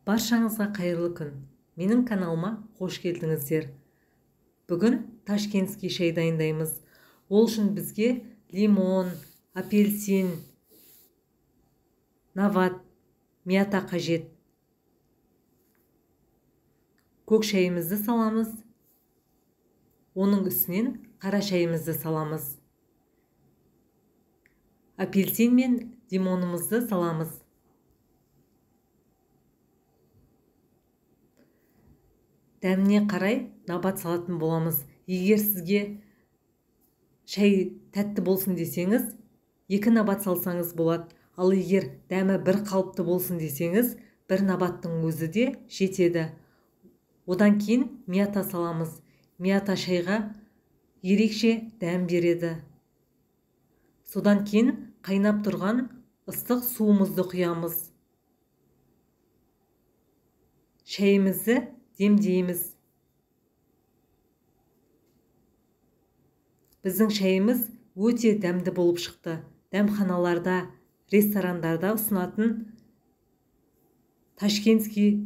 Баршаңызға қайырлы күн. Менің каналыма қош келдіңіздер. Бүгін ташкентский шай дайындаймыз. Ол үшін бізге лимон, апельсин, нават, мята қажет. Көк шайымызды саламыз. Оның үстінен қара шайымызды саламыз. Апельсин мен лимонымызды саламыз. Дәміне қарай набат салатын боламыз. Егер сізге шай тәтті болсын десеңіз, 2 набат салсаңыз болады. Ал егер дәмі бір қалыпты болсын десеңіз, 1 набаттың өзі де жетеді. Одан кейін мята саламыз. Мята шайға ерекше дәм береді. Содан кейін қайнап тұрған ыстық суымызды құямыз. Шайымызды демдейміз. Біздің шайымыз өте дәмді болып шықты. Дәмханаларда, ресторандарда ұсынатын ташкентский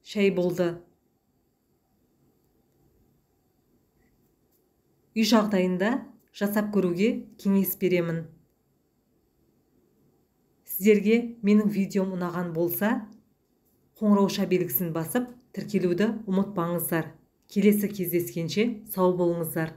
шай болды. Үй жағдайында жасап көруге кеңес беремін. Сіздерге менің видеом ұнаған болса, қоңырауша белгісін басып, тіркелуді ұмытпаңыздар. Келесі кездескенше сау болыңыздар.